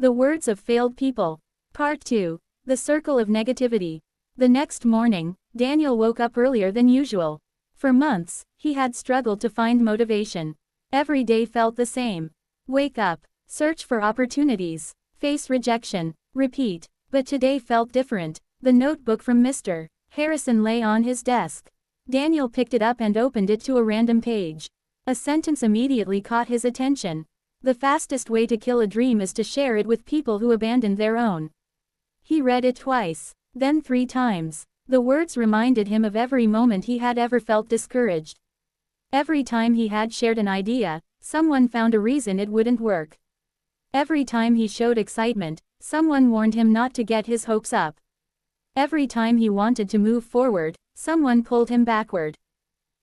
The words of failed people. Part 2. The circle of negativity. The next morning, Daniel woke up earlier than usual. For months, he had struggled to find motivation. Every day felt the same. Wake up, search for opportunities, face rejection, repeat. But today felt different. The notebook from Mr. Harrison lay on his desk. Daniel picked it up and opened it to a random page. A sentence immediately caught his attention. The fastest way to kill a dream is to share it with people who abandoned their own. He read it twice, then 3 times. The words reminded him of every moment he had ever felt discouraged. Every time he had shared an idea, someone found a reason it wouldn't work. Every time he showed excitement, someone warned him not to get his hopes up. Every time he wanted to move forward, someone pulled him backward.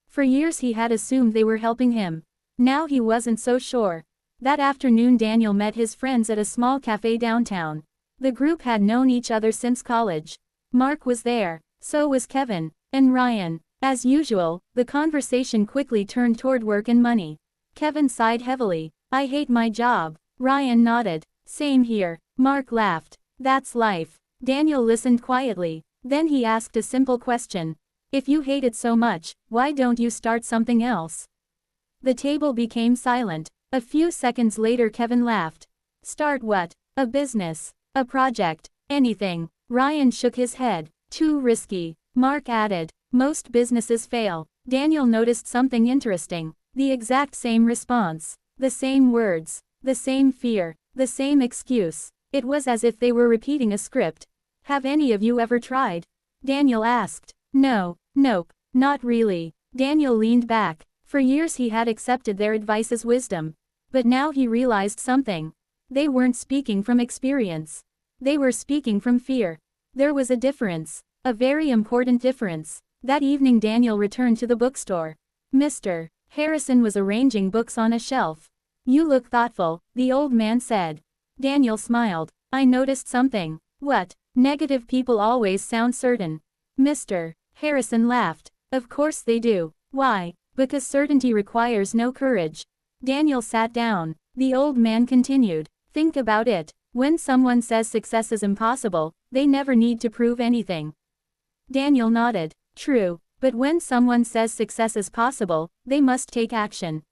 For years he had assumed they were helping him. Now he wasn't so sure. That afternoon Daniel met his friends at a small cafe downtown. The group had known each other since college. Mark was there, so was Kevin, and Ryan. As usual, the conversation quickly turned toward work and money. Kevin sighed heavily. "I hate my job." Ryan nodded. "Same here." Mark laughed. "That's life." Daniel listened quietly. Then he asked a simple question. "If you hate it so much, why don't you start something else?" The table became silent. A few seconds later Kevin laughed. "Start what? A business? A project? Anything?" Ryan shook his head. "Too risky." Mark added. "Most businesses fail." Daniel noticed something interesting. The exact same response. The same words. The same fear. The same excuse. It was as if they were repeating a script. "Have any of you ever tried?" Daniel asked. Nope, not really." Daniel leaned back. For years he had accepted their advice as wisdom. But now he realized something. They weren't speaking from experience. They were speaking from fear. There was a difference. A very important difference. That evening Daniel returned to the bookstore. Mr. Harrison was arranging books on a shelf. "You look thoughtful," the old man said. Daniel smiled. "I noticed something." "What?" "Negative people always sound certain." Mr. Harrison laughed. "Of course they do. Why?" "Because certainty requires no courage." Daniel sat down. The old man continued. "Think about it. When someone says success is impossible, they never need to prove anything." Daniel nodded. "True, but when someone says success is possible, they must take action."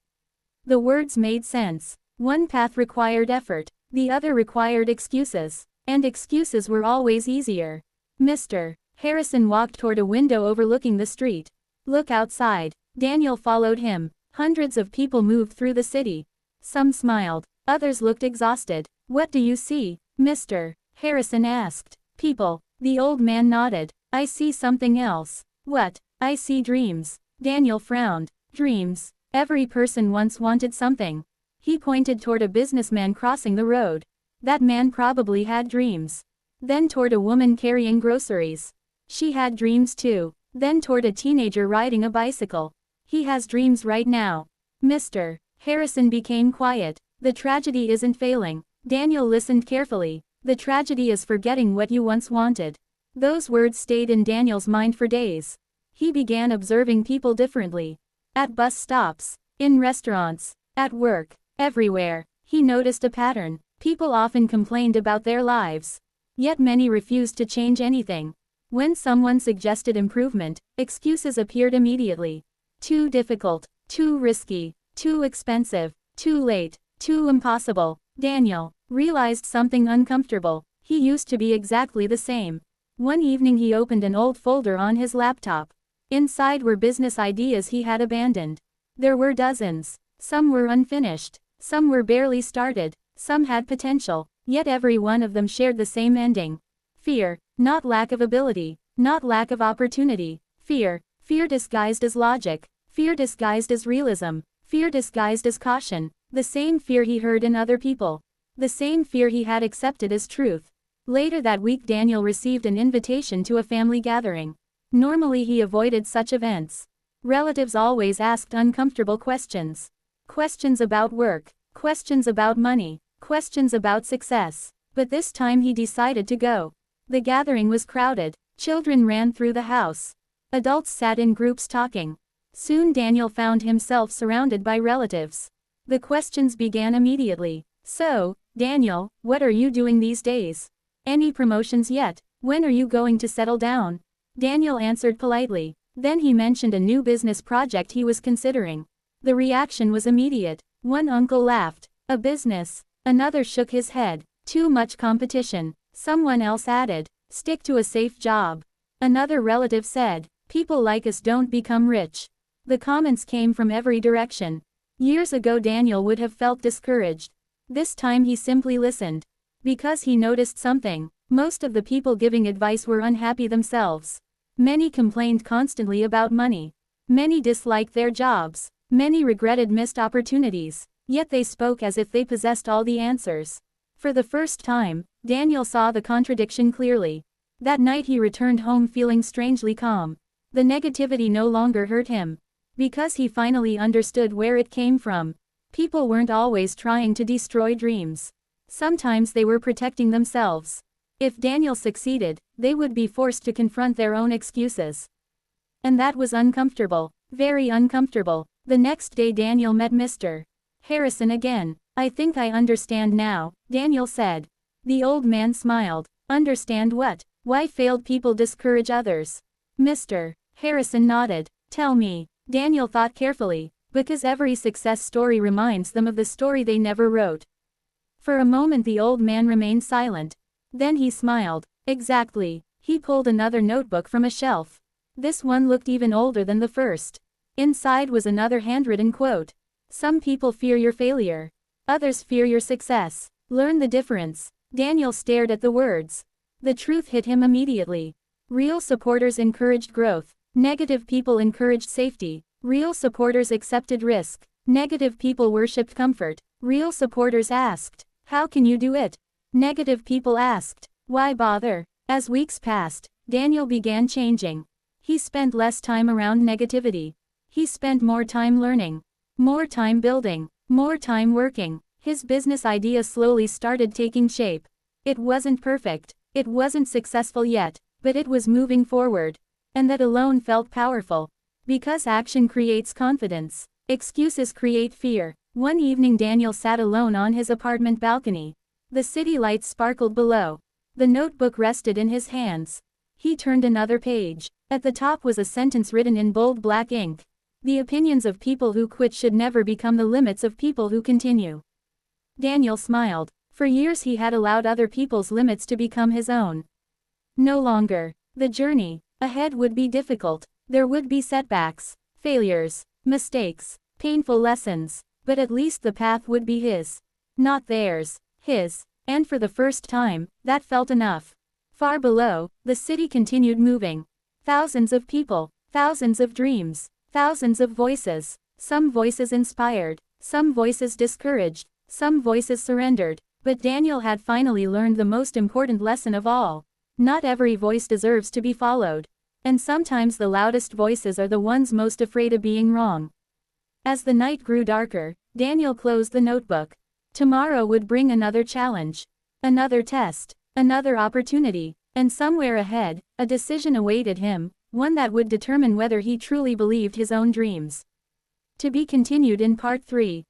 The words made sense. One path required effort, the other required excuses. And excuses were always easier. Mr. Harrison walked toward a window overlooking the street. "Look outside." Daniel followed him. Hundreds of people moved through the city. Some smiled, others looked exhausted. "What do you see?" Mr. Harrison asked. "People." The old man nodded. "I see something else." "What?" "I see dreams." Daniel frowned. "Dreams." Every person once wanted something. He pointed toward a businessman crossing the road. That man probably had dreams. Then toward a woman carrying groceries. She had dreams too. Then toward a teenager riding a bicycle. He has dreams right now. Mr. Harrison became quiet. "The tragedy isn't failing." Daniel listened carefully. "The tragedy is forgetting what you once wanted." Those words stayed in Daniel's mind for days. He began observing people differently. At bus stops, in restaurants, at work, everywhere. He noticed a pattern. People often complained about their lives. Yet many refused to change anything. When someone suggested improvement, excuses appeared immediately. Too difficult, too risky, too expensive, too late, too impossible. Daniel realized something uncomfortable. He used to be exactly the same. One evening he opened an old folder on his laptop. Inside were business ideas he had abandoned. There were dozens. Some were unfinished. Some were barely started. Some had potential. Yet every one of them shared the same ending. Fear. Not lack of ability. Not lack of opportunity. Fear. Fear disguised as logic. Fear disguised as realism. Fear disguised as caution. The same fear he heard in other people. The same fear he had accepted as truth. Later that week Daniel received an invitation to a family gathering. Normally he avoided such events. Relatives always asked uncomfortable questions. Questions about work. Questions about money. Questions about success. But this time he decided to go. The gathering was crowded. Children ran through the house. Adults sat in groups talking. Soon Daniel found himself surrounded by relatives. The questions began immediately. "So, "Daniel, what are you doing these days? Any promotions yet? When are you going to settle down?" Daniel answered politely. Then he mentioned a new business project he was considering. The reaction was immediate. One uncle laughed. "A business?" Another shook his head. "Too much competition." Someone else added, "Stick to a safe job." Another relative said, "People like us don't become rich." The comments came from every direction. Years ago Daniel would have felt discouraged. This time he simply listened. Because he noticed something. Most of the people giving advice were unhappy themselves. Many complained constantly about money. Many disliked their jobs. Many regretted missed opportunities. Yet they spoke as if they possessed all the answers. For the first time, Daniel saw the contradiction clearly. That night he returned home feeling strangely calm. The negativity no longer hurt him. Because he finally understood where it came from. People weren't always trying to destroy dreams. Sometimes they were protecting themselves. If Daniel succeeded, they would be forced to confront their own excuses. And that was uncomfortable. Very uncomfortable. The next day Daniel met Mr. Harrison again. "I think I understand now," Daniel said. The old man smiled. "Understand what? Why failed people discourage others?" Mr. Harrison nodded. "Tell me." Daniel thought carefully. Because every success story reminds them of the story they never wrote. For a moment the old man remained silent. Then he smiled. "Exactly." He pulled another notebook from a shelf. This one looked even older than the first. Inside was another handwritten quote. "Some people fear your failure. Others fear your success. Learn the difference." Daniel stared at the words. The truth hit him immediately. Real supporters encouraged growth. Negative people encouraged safety. Real supporters accepted risk. Negative people worshipped comfort. Real supporters asked, "How can you do it?" Negative people asked, "Why bother?" As weeks passed, Daniel began changing. He spent less time around negativity. He spent more time learning. More time building. More time working. His business idea slowly started taking shape. It wasn't perfect. It wasn't successful yet, but it was moving forward. And that alone felt powerful. Because action creates confidence. Excuses create fear. One evening Daniel sat alone on his apartment balcony. The city lights sparkled below. The notebook rested in his hands. He turned another page. At the top was a sentence written in bold black ink. "The opinions of people who quit should never become the limits of people who continue." Daniel smiled. For years he had allowed other people's limits to become his own. No longer. The journey ahead would be difficult. There would be setbacks, failures, mistakes, painful lessons, but at least the path would be his. Not theirs, his. And for the first time, that felt enough. Far below, the city continued moving. Thousands of people, thousands of dreams, thousands of voices. Some voices inspired, some voices discouraged, some voices surrendered. But Daniel had finally learned the most important lesson of all. Not every voice deserves to be followed. And sometimes the loudest voices are the ones most afraid of being wrong. As the night grew darker, Daniel closed the notebook. Tomorrow would bring another challenge. Another test. Another opportunity. And somewhere ahead, a decision awaited him, one that would determine whether he truly believed his own dreams. To be continued in Part 3.